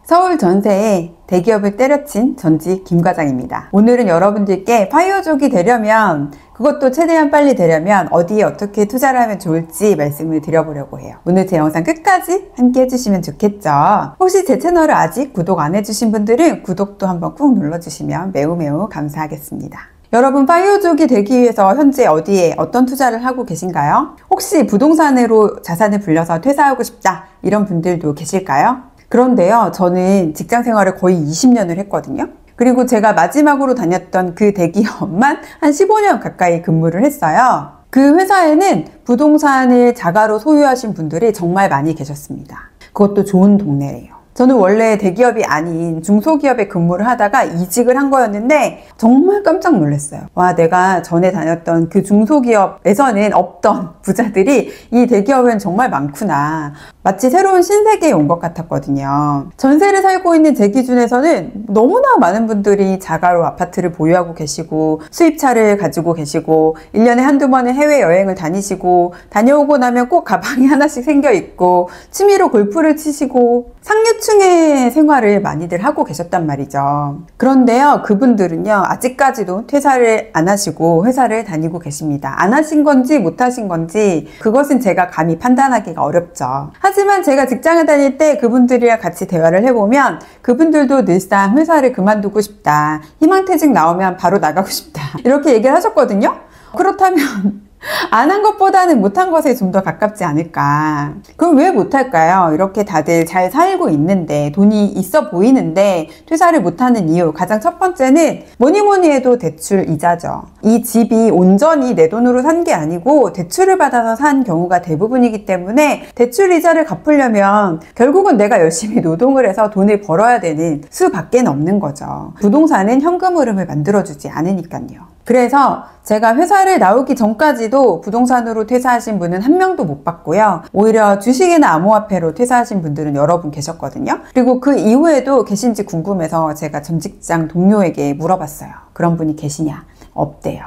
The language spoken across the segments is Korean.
서울 전세에 대기업을 때려친 전직 김 과장입니다. 오늘은 여러분들께 파이어족이 되려면, 그것도 최대한 빨리 되려면 어디에 어떻게 투자를 하면 좋을지 말씀을 드려보려고 해요. 오늘 제 영상 끝까지 함께 해주시면 좋겠죠. 혹시 제 채널을 아직 구독 안 해주신 분들은 구독도 한번 꾹 눌러주시면 매우 감사하겠습니다. 여러분, 파이어족이 되기 위해서 현재 어디에 어떤 투자를 하고 계신가요? 혹시 부동산으로 자산을 불려서 퇴사하고 싶다 이런 분들도 계실까요? 그런데요, 저는 직장 생활을 거의 20년을 했거든요. 그리고 제가 마지막으로 다녔던 그 대기업만 한 15년 가까이 근무를 했어요. 그 회사에는 부동산을 자가로 소유하신 분들이 정말 많이 계셨습니다. 그것도 좋은 동네래요. 저는 원래 대기업이 아닌 중소기업에 근무를 하다가 이직을 한 거였는데 정말 깜짝 놀랐어요. 와, 내가 전에 다녔던 그 중소기업에서는 없던 부자들이 이 대기업엔 정말 많구나. 마치 새로운 신세계에 온 것 같았거든요. 전세를 살고 있는 제 기준에서는 너무나 많은 분들이 자가로 아파트를 보유하고 계시고 수입차를 가지고 계시고 1년에 한두 번은 해외여행을 다니시고 다녀오고 나면 꼭 가방이 하나씩 생겨 있고 취미로 골프를 치시고 상류층의 생활을 많이들 하고 계셨단 말이죠. 그런데요, 그분들은요, 아직까지도 퇴사를 안 하시고 회사를 다니고 계십니다. 안 하신 건지 못 하신 건지 그것은 제가 감히 판단하기가 어렵죠. 하지만 제가 직장을 다닐 때 그분들이랑 같이 대화를 해보면 그분들도 늘상 회사를 그만두고 싶다, 희망퇴직 나오면 바로 나가고 싶다 이렇게 얘기를 하셨거든요. 그렇다면 안 한 것보다는 못한 것에 좀 더 가깝지 않을까. 그럼 왜 못할까요? 이렇게 다들 잘 살고 있는데, 돈이 있어 보이는데 퇴사를 못하는 이유, 가장 첫 번째는 뭐니 해도 대출 이자죠. 이 집이 온전히 내 돈으로 산 게 아니고 대출을 받아서 산 경우가 대부분이기 때문에 대출 이자를 갚으려면 결국은 내가 열심히 노동을 해서 돈을 벌어야 되는 수밖에 없는 거죠. 부동산은 현금 흐름을 만들어주지 않으니까요. 그래서 제가 회사를 나오기 전까지도 부동산으로 퇴사하신 분은 한 명도 못 봤고요. 오히려 주식이나 암호화폐로 퇴사하신 분들은 여러 분 계셨거든요. 그리고 그 이후에도 계신지 궁금해서 제가 전 직장 동료에게 물어봤어요. 그런 분이 계시냐? 없대요.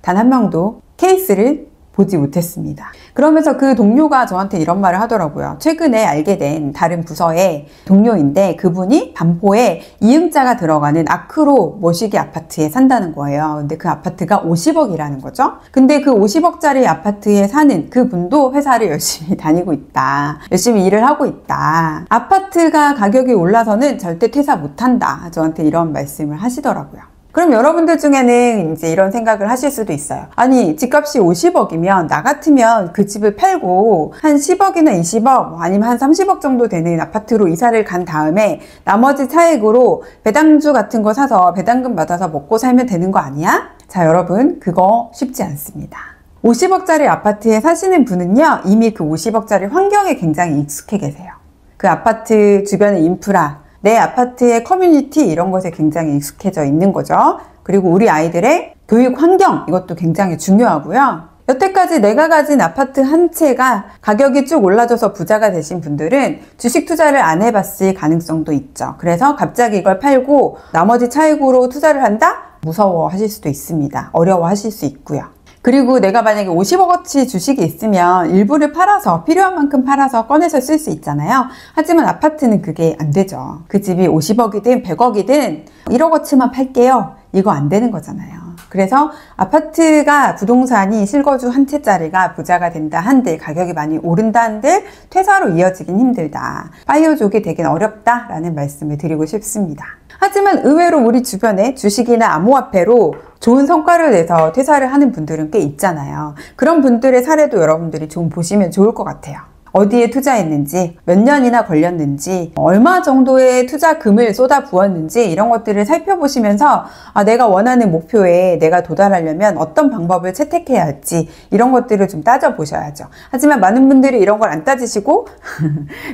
단 한 명도 케이스를 보지 못했습니다. 그러면서 그 동료가 저한테 이런 말을 하더라고요. 최근에 알게 된 다른 부서의 동료인데 그분이 반포에 2흥자가 들어가는 아크로 모시기 아파트에 산다는 거예요. 근데 그 아파트가 50억이라는 거죠. 근데 그 50억짜리 아파트에 사는 그분도 회사를 열심히 다니고 있다. 열심히 일을 하고 있다. 아파트가 가격이 올라서는 절대 퇴사 못한다. 저한테 이런 말씀을 하시더라고요. 그럼 여러분들 중에는 이제 이런 생각을 하실 수도 있어요. 아니, 집값이 50억이면 나 같으면 그 집을 팔고 한 10억이나 20억 아니면 한 30억 정도 되는 아파트로 이사를 간 다음에 나머지 차액으로 배당주 같은 거 사서 배당금 받아서 먹고 살면 되는 거 아니야? 자, 여러분, 그거 쉽지 않습니다. 50억짜리 아파트에 사시는 분은요, 이미 그 50억짜리 환경에 굉장히 익숙해 계세요. 그 아파트 주변의 인프라, 내 아파트의 커뮤니티 이런 것에 굉장히 익숙해져 있는 거죠. 그리고 우리 아이들의 교육 환경, 이것도 굉장히 중요하고요. 여태까지 내가 가진 아파트 한 채가 가격이 쭉 올라져서 부자가 되신 분들은 주식 투자를 안 해봤을 가능성도 있죠. 그래서 갑자기 이걸 팔고 나머지 차익으로 투자를 한다? 무서워하실 수도 있습니다. 어려워하실 수 있고요. 그리고 내가 만약에 50억어치 주식이 있으면 일부를 팔아서 필요한 만큼 팔아서 꺼내서 쓸 수 있잖아요. 하지만 아파트는 그게 안 되죠. 그 집이 50억이든 100억이든 1억어치만 팔게요. 이거 안 되는 거잖아요. 그래서 아파트가 부동산이 실거주 한 채짜리가 부자가 된다 한들, 가격이 많이 오른다 한들 퇴사로 이어지긴 힘들다. 파이어족이 되긴 어렵다라는 말씀을 드리고 싶습니다. 하지만 의외로 우리 주변에 주식이나 암호화폐로 좋은 성과를 내서 퇴사를 하는 분들은 꽤 있잖아요. 그런 분들의 사례도 여러분들이 좀 보시면 좋을 것 같아요. 어디에 투자했는지, 몇 년이나 걸렸는지, 얼마 정도의 투자금을 쏟아 부었는지 이런 것들을 살펴보시면서 내가 원하는 목표에 내가 도달하려면 어떤 방법을 채택해야 할지 이런 것들을 좀 따져보셔야죠. 하지만 많은 분들이 이런 걸 안 따지시고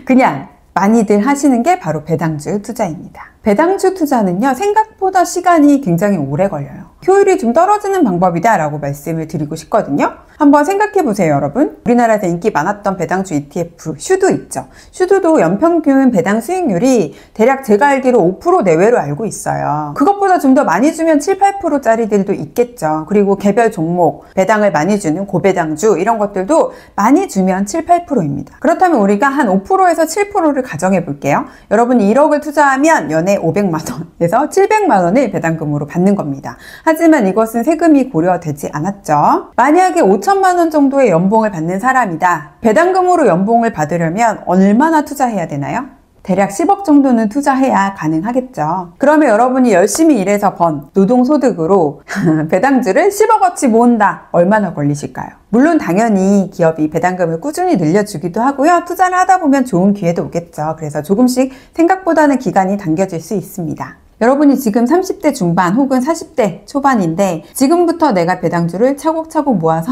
그냥 많이들 하시는 게 바로 배당주 투자입니다. 배당주 투자는요, 생각보다 시간이 굉장히 오래 걸려요. 효율이 좀 떨어지는 방법이다 라고 말씀을 드리고 싶거든요. 한번 생각해 보세요, 여러분. 우리나라에서 인기 많았던 배당주 ETF 슈드 있죠. 슈드도 연평균 배당 수익률이 대략 제가 알기로 5% 내외로 알고 있어요. 그것보다 좀 더 많이 주면 7, 8%짜리들도 있겠죠. 그리고 개별 종목 배당을 많이 주는 고배당주 이런 것들도 많이 주면 7, 8%입니다. 그렇다면 우리가 한 5%에서 7%를 가정해 볼게요. 여러분이 1억을 투자하면 연에 500만 원에서 700만 원을 배당금으로 받는 겁니다. 하지만 이것은 세금이 고려되지 않았죠. 만약에 5천만 원 정도의 연봉을 받는 사람이다. 배당금으로 연봉을 받으려면 얼마나 투자해야 되나요? 대략 10억 정도는 투자해야 가능하겠죠. 그러면 여러분이 열심히 일해서 번 노동소득으로 배당주를 10억어치 모은다. 얼마나 걸리실까요? 물론 당연히 기업이 배당금을 꾸준히 늘려주기도 하고요. 투자를 하다 보면 좋은 기회도 오겠죠. 그래서 조금씩 생각보다는 기간이 당겨질 수 있습니다. 여러분이 지금 30대 중반 혹은 40대 초반인데 지금부터 내가 배당주를 차곡차곡 모아서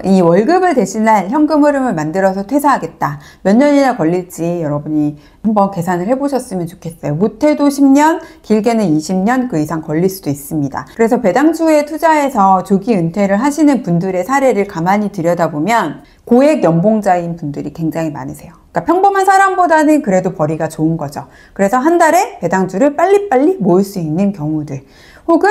이 월급을 대신할 현금 흐름을 만들어서 퇴사하겠다. 몇 년이나 걸릴지 여러분이 한번 계산을 해보셨으면 좋겠어요. 못해도 10년, 길게는 20년 그 이상 걸릴 수도 있습니다. 그래서 배당주에 투자해서 조기 은퇴를 하시는 분들의 사례를 가만히 들여다보면 고액 연봉자인 분들이 굉장히 많으세요. 그러니까 평범한 사람보다는 그래도 벌이가 좋은 거죠. 그래서 한 달에 배당주를 빨리빨리 모을 수 있는 경우들 혹은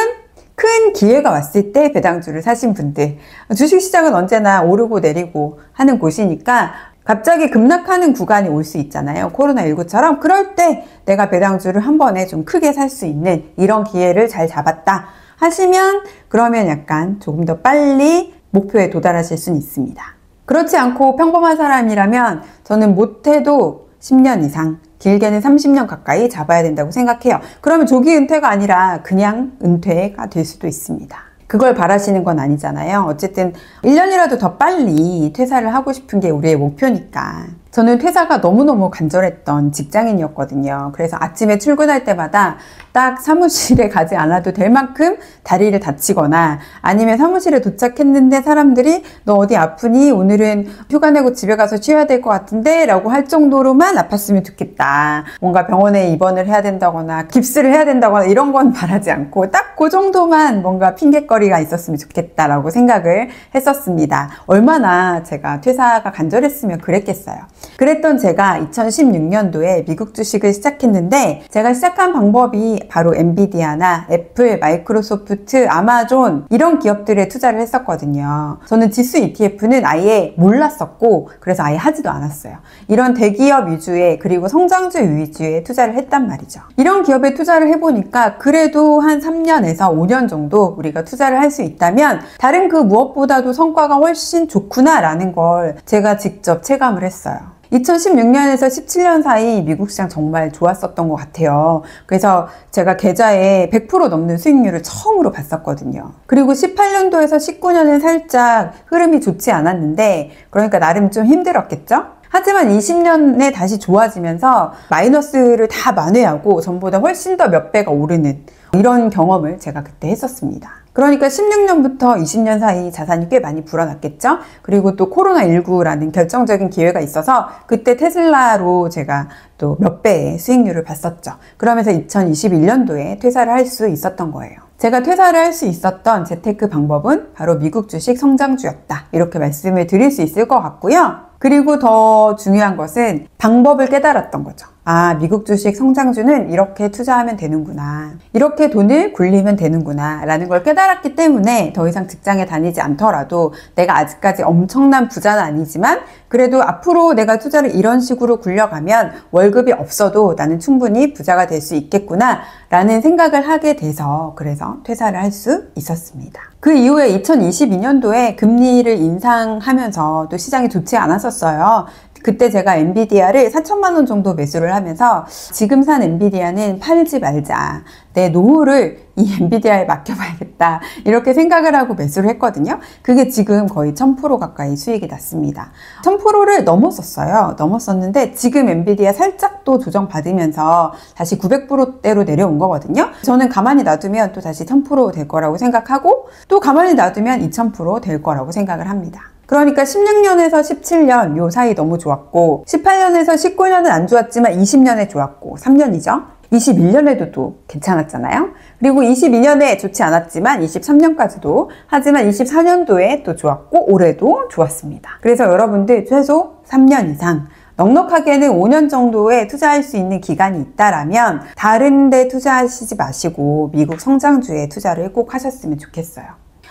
큰 기회가 왔을 때 배당주를 사신 분들. 주식시장은 언제나 오르고 내리고 하는 곳이니까 갑자기 급락하는 구간이 올 수 있잖아요. 코로나19처럼. 그럴 때 내가 배당주를 한 번에 좀 크게 살 수 있는 이런 기회를 잘 잡았다 하시면 그러면 약간 조금 더 빨리 목표에 도달하실 수는 있습니다. 그렇지 않고 평범한 사람이라면 저는 못해도 10년 이상, 길게는 30년 가까이 잡아야 된다고 생각해요. 그러면 조기 은퇴가 아니라 그냥 은퇴가 될 수도 있습니다. 그걸 바라시는 건 아니잖아요. 어쨌든 1년이라도 더 빨리 퇴사를 하고 싶은 게 우리의 목표니까. 저는 퇴사가 너무너무 간절했던 직장인이었거든요. 그래서 아침에 출근할 때마다 딱 사무실에 가지 않아도 될 만큼 다리를 다치거나 아니면 사무실에 도착했는데 사람들이 너 어디 아프니? 오늘은 휴가 내고 집에 가서 쉬어야 될 것 같은데? 라고 할 정도로만 아팠으면 좋겠다. 뭔가 병원에 입원을 해야 된다거나 깁스를 해야 된다거나 이런 건 바라지 않고 딱 그 정도만 뭔가 핑곗거리가 있었으면 좋겠다라고 생각을 했었습니다. 얼마나 제가 퇴사가 간절했으면 그랬겠어요. 그랬던 제가 2016년도에 미국 주식을 시작했는데 제가 시작한 방법이 바로 엔비디아나 애플, 마이크로소프트, 아마존 이런 기업들에 투자를 했었거든요. 저는 지수 ETF는 아예 몰랐었고 그래서 아예 하지도 않았어요. 이런 대기업 위주의 그리고 성장주 위주의 투자를 했단 말이죠. 이런 기업에 투자를 해보니까 그래도 한 3년에서 5년 정도 우리가 투자를 할 수 있다면 다른 그 무엇보다도 성과가 훨씬 좋구나 라는 걸 제가 직접 체감을 했어요. 2016년에서 17년 사이 미국 시장 정말 좋았었던 것 같아요. 그래서 제가 계좌에 100% 넘는 수익률을 처음으로 봤었거든요. 그리고 18년도에서 19년은 살짝 흐름이 좋지 않았는데 그러니까 나름 좀 힘들었겠죠? 하지만 20년에 다시 좋아지면서 마이너스를 다 만회하고 전보다 훨씬 더 몇 배가 오르는 이런 경험을 제가 그때 했었습니다. 그러니까 16년부터 20년 사이 자산이 꽤 많이 불어났겠죠? 그리고 또 코로나19라는 결정적인 기회가 있어서 그때 테슬라로 제가 또 몇 배의 수익률을 봤었죠. 그러면서 2021년도에 퇴사를 할 수 있었던 거예요. 제가 퇴사를 할 수 있었던 재테크 방법은 바로 미국 주식 성장주였다. 이렇게 말씀을 드릴 수 있을 것 같고요. 그리고 더 중요한 것은 방법을 깨달았던 거죠. 아, 미국 주식 성장주는 이렇게 투자하면 되는구나. 이렇게 돈을 굴리면 되는구나. 라는 걸 깨달았기 때문에 더 이상 직장에 다니지 않더라도 내가 아직까지 엄청난 부자는 아니지만 그래도 앞으로 내가 투자를 이런 식으로 굴려가면 월급이 없어도 나는 충분히 부자가 될 수 있겠구나. 라는 생각을 하게 돼서 그래서 퇴사를 할 수 있었습니다. 그 이후에 2022년도에 금리를 인상하면서 또 시장이 좋지 않았었어요. 그때 제가 엔비디아를 4천만 원 정도 매수를 하면서 지금 산 엔비디아는 팔지 말자. 내 노후를 이 엔비디아에 맡겨봐야겠다. 이렇게 생각을 하고 매수를 했거든요. 그게 지금 거의 1000% 가까이 수익이 났습니다. 1000%를 넘었었어요. 넘었었는데 지금 엔비디아 살짝 또 조정받으면서 다시 900%대로 내려온 거거든요. 저는 가만히 놔두면 또 다시 1000% 될 거라고 생각하고 또 가만히 놔두면 2000% 될 거라고 생각을 합니다. 그러니까 16년에서 17년 요 사이 너무 좋았고 18년에서 19년은 안 좋았지만 20년에 좋았고 3년이죠. 21년에도 또 괜찮았잖아요. 그리고 22년에 좋지 않았지만 23년까지도, 하지만 24년도에 또 좋았고 올해도 좋았습니다. 그래서 여러분들 최소 3년 이상, 넉넉하게는 5년 정도에 투자할 수 있는 기간이 있다라면 다른 데 투자하시지 마시고 미국 성장주에 투자를 꼭 하셨으면 좋겠어요.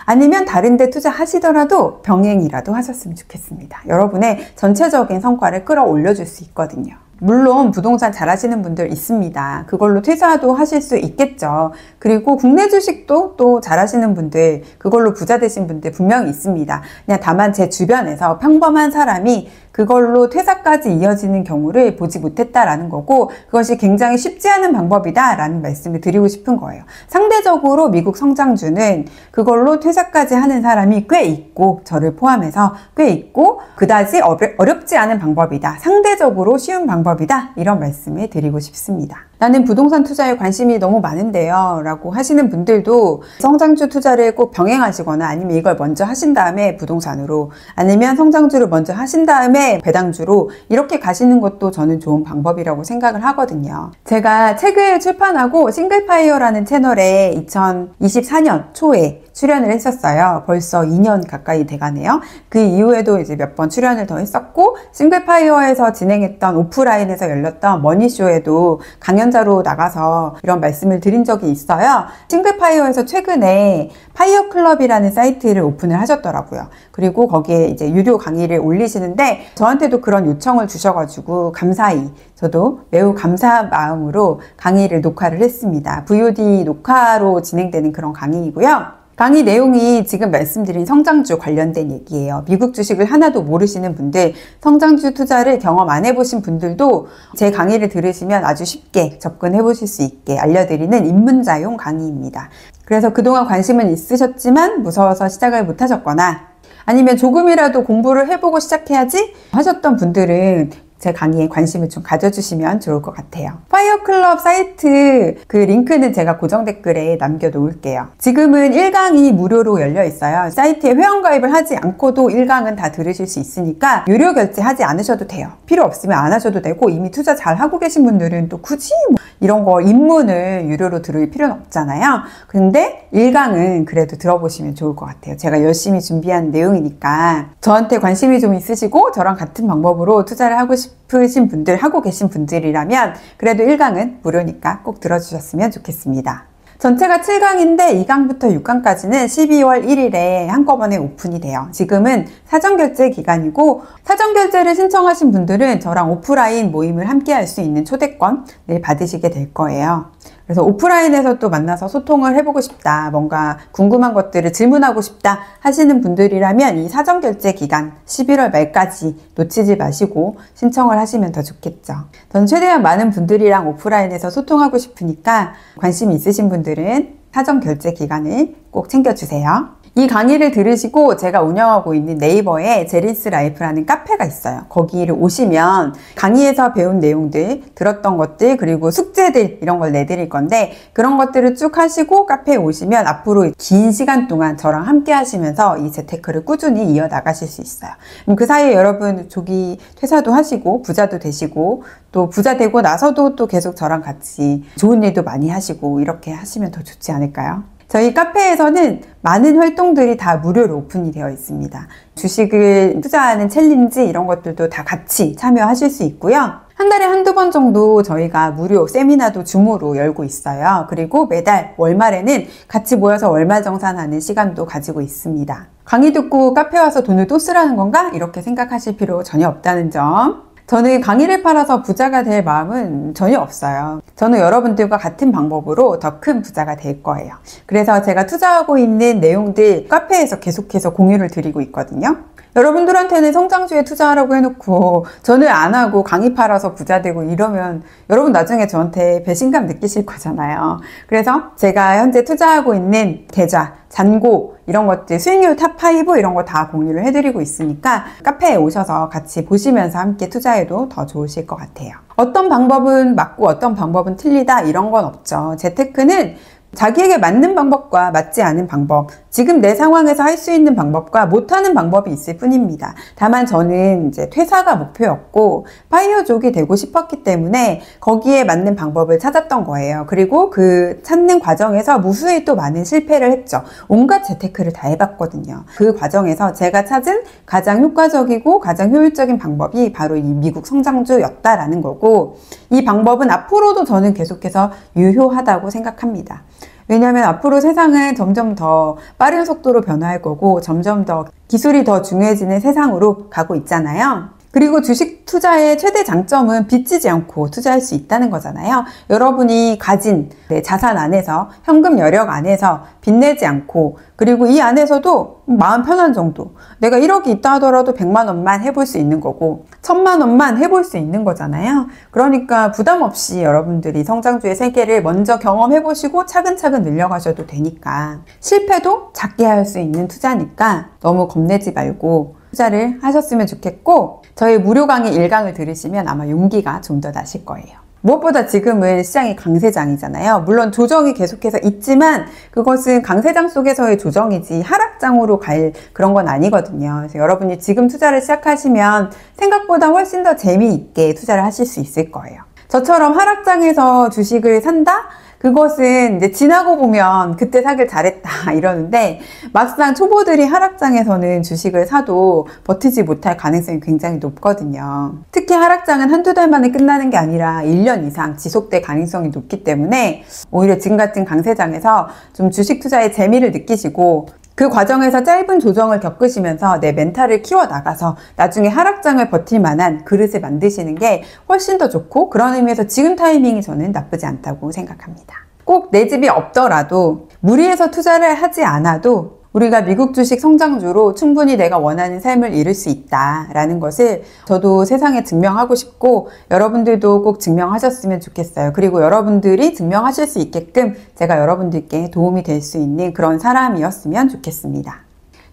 아니면 다른 데 투자하시더라도 병행이라도 하셨으면 좋겠습니다. 여러분의 전체적인 성과를 끌어올려 줄 수 있거든요. 물론 부동산 잘 하시는 분들 있습니다. 그걸로 퇴사도 하실 수 있겠죠. 그리고 국내 주식도 또 잘 하시는 분들, 그걸로 부자 되신 분들 분명히 있습니다. 그냥 다만 제 주변에서 평범한 사람이 그걸로 퇴사까지 이어지는 경우를 보지 못했다라는 거고, 그것이 굉장히 쉽지 않은 방법이다라는 말씀을 드리고 싶은 거예요. 상대적으로 미국 성장주는 그걸로 퇴사까지 하는 사람이 꽤 있고, 저를 포함해서 꽤 있고, 그다지 어렵지 않은 방법이다. 상대적으로 쉬운 방법이다. 이런 말씀을 드리고 싶습니다. 나는 부동산 투자에 관심이 너무 많은데요 라고 하시는 분들도 성장주 투자를 꼭 병행하시거나, 아니면 이걸 먼저 하신 다음에 부동산으로, 아니면 성장주를 먼저 하신 다음에 배당주로 이렇게 가시는 것도 저는 좋은 방법이라고 생각을 하거든요. 제가 책을 출판하고 싱글파이어라는 채널에 2024년 초에 출연을 했었어요. 벌써 2년 가까이 돼가네요. 그 이후에도 이제 몇 번 출연을 더 했었고, 싱글파이어에서 진행했던 오프라인에서 열렸던 머니쇼에도 강연자로 나가서 이런 말씀을 드린 적이 있어요. 싱글파이어에서 최근에 파이어 클럽이라는 사이트를 오픈을 하셨더라고요. 그리고 거기에 이제 유료 강의를 올리시는데 저한테도 그런 요청을 주셔가지고 감사히, 저도 매우 감사한 마음으로 강의를 녹화를 했습니다. VOD 녹화로 진행되는 그런 강의이고요. 강의 내용이 지금 말씀드린 성장주 관련된 얘기예요. 미국 주식을 하나도 모르시는 분들, 성장주 투자를 경험 안 해보신 분들도 제 강의를 들으시면 아주 쉽게 접근해 보실 수 있게 알려드리는 입문자용 강의입니다. 그래서 그동안 관심은 있으셨지만 무서워서 시작을 못 하셨거나, 아니면 조금이라도 공부를 해보고 시작해야지 하셨던 분들은 제 강의에 관심을 좀 가져주시면 좋을 것 같아요. 파이어클럽 사이트 그 링크는 제가 고정 댓글에 남겨놓을게요. 지금은 1강이 무료로 열려 있어요. 사이트에 회원가입을 하지 않고도 1강은 다 들으실 수 있으니까 유료 결제하지 않으셔도 돼요. 필요 없으면 안 하셔도 되고, 이미 투자 잘 하고 계신 분들은 또 굳이 이런 거 입문을 유료로 들을 필요는 없잖아요. 근데 1강은 그래도 들어보시면 좋을 것 같아요. 제가 열심히 준비한 내용이니까 저한테 관심이 좀 있으시고 저랑 같은 방법으로 투자를 하고 싶으신 분들, 하고 계신 분들이라면 그래도 1강은 무료니까 꼭 들어주셨으면 좋겠습니다. 전체가 7강인데 2강부터 6강까지는 12월 1일에 한꺼번에 오픈이 돼요. 지금은 사전결제 기간이고, 사전결제를 신청하신 분들은 저랑 오프라인 모임을 함께 할 수 있는 초대권을 받으시게 될 거예요. 그래서 오프라인에서 또 만나서 소통을 해보고 싶다, 뭔가 궁금한 것들을 질문하고 싶다 하시는 분들이라면 이 사전결제 기간 11월 말까지 놓치지 마시고 신청을 하시면 더 좋겠죠. 전 최대한 많은 분들이랑 오프라인에서 소통하고 싶으니까 관심 있으신 분들은 사전결제 기간을 꼭 챙겨주세요. 이 강의를 들으시고 제가 운영하고 있는 네이버에 제린스 라이프라는 카페가 있어요. 거기를 오시면 강의에서 배운 내용들, 들었던 것들, 그리고 숙제들 이런 걸 내드릴 건데, 그런 것들을 쭉 하시고 카페에 오시면 앞으로 긴 시간 동안 저랑 함께 하시면서 이 재테크를 꾸준히 이어나가실 수 있어요. 그럼 그 사이에 여러분 조기 퇴사도 하시고 부자도 되시고, 또 부자 되고 나서도 또 계속 저랑 같이 좋은 일도 많이 하시고 이렇게 하시면 더 좋지 않을까요? 저희 카페에서는 많은 활동들이 다 무료로 오픈이 되어 있습니다. 주식을 투자하는 챌린지 이런 것들도 다 같이 참여하실 수 있고요. 한 달에 한두 번 정도 저희가 무료 세미나도 줌으로 열고 있어요. 그리고 매달 월말에는 같이 모여서 월말정산하는 시간도 가지고 있습니다. 강의 듣고 카페 와서 돈을 또 쓰라는 건가? 이렇게 생각하실 필요 전혀 없다는 점. 저는 강의를 팔아서 부자가 될 마음은 전혀 없어요. 저는 여러분들과 같은 방법으로 더 큰 부자가 될 거예요. 그래서 제가 투자하고 있는 내용들 카페에서 계속해서 공유를 드리고 있거든요. 여러분들한테는 성장주에 투자하라고 해놓고 저는 안 하고 강의 팔아서 부자 되고 이러면 여러분 나중에 저한테 배신감 느끼실 거잖아요. 그래서 제가 현재 투자하고 있는 계좌, 잔고 이런 것들, 수익률 탑5 이런 거 다 공유를 해드리고 있으니까 카페에 오셔서 같이 보시면서 함께 투자해도 더 좋으실 것 같아요. 어떤 방법은 맞고 어떤 방법은 틀리다 이런 건 없죠. 재테크는 자기에게 맞는 방법과 맞지 않은 방법, 지금 내 상황에서 할 수 있는 방법과 못하는 방법이 있을 뿐입니다. 다만 저는 이제 퇴사가 목표였고 파이어족이 되고 싶었기 때문에 거기에 맞는 방법을 찾았던 거예요. 그리고 그 찾는 과정에서 무수히 또 많은 실패를 했죠. 온갖 재테크를 다 해봤거든요. 그 과정에서 제가 찾은 가장 효과적이고 가장 효율적인 방법이 바로 이 미국 성장주였다라는 거고, 이 방법은 앞으로도 저는 계속해서 유효하다고 생각합니다. 왜냐하면 앞으로 세상은 점점 더 빠른 속도로 변화할 거고 점점 더 기술이 더 중요해지는 세상으로 가고 있잖아요. 그리고 주식 투자의 최대 장점은 빚지지 않고 투자할 수 있다는 거잖아요. 여러분이 가진 자산 안에서, 현금 여력 안에서 빚내지 않고, 그리고 이 안에서도 마음 편한 정도, 내가 1억이 있다 하더라도 100만 원만 해볼 수 있는 거고 1000만 원만 해볼 수 있는 거잖아요. 그러니까 부담 없이 여러분들이 성장주의 세계를 먼저 경험해 보시고 차근차근 늘려가셔도 되니까, 실패도 작게 할 수 있는 투자니까 너무 겁내지 말고 투자를 하셨으면 좋겠고, 저희 무료 강의 1강을 들으시면 아마 용기가 좀 더 나실 거예요. 무엇보다 지금은 시장이 강세장이잖아요. 물론 조정이 계속해서 있지만 그것은 강세장 속에서의 조정이지 하락장으로 갈 그런 건 아니거든요. 그래서 여러분이 지금 투자를 시작하시면 생각보다 훨씬 더 재미있게 투자를 하실 수 있을 거예요. 저처럼 하락장에서 주식을 산다? 그것은 이제 지나고 보면 그때 사길 잘했다 이러는데, 막상 초보들이 하락장에서는 주식을 사도 버티지 못할 가능성이 굉장히 높거든요. 특히 하락장은 한두 달 만에 끝나는 게 아니라 1년 이상 지속될 가능성이 높기 때문에 오히려 지금 같은 강세장에서 좀 주식 투자의 재미를 느끼시고, 그 과정에서 짧은 조정을 겪으시면서 내 멘탈을 키워나가서 나중에 하락장을 버틸 만한 그릇을 만드시는 게 훨씬 더 좋고, 그런 의미에서 지금 타이밍이 저는 나쁘지 않다고 생각합니다. 꼭 내 집이 없더라도, 무리해서 투자를 하지 않아도 우리가 미국 주식 성장주로 충분히 내가 원하는 삶을 이룰 수 있다라는 것을 저도 세상에 증명하고 싶고, 여러분들도 꼭 증명하셨으면 좋겠어요. 그리고 여러분들이 증명하실 수 있게끔 제가 여러분들께 도움이 될 수 있는 그런 사람이었으면 좋겠습니다.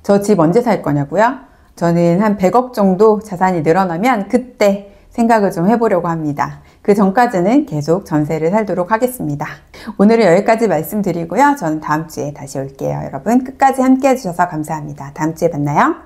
저 집 언제 살 거냐고요? 저는 한 100억 정도 자산이 늘어나면 그때 생각을 좀 해보려고 합니다. 그 전까지는 계속 전세를 살도록 하겠습니다. 오늘은 여기까지 말씀드리고요. 저는 다음 주에 다시 올게요. 여러분 끝까지 함께 해주셔서 감사합니다. 다음 주에 만나요.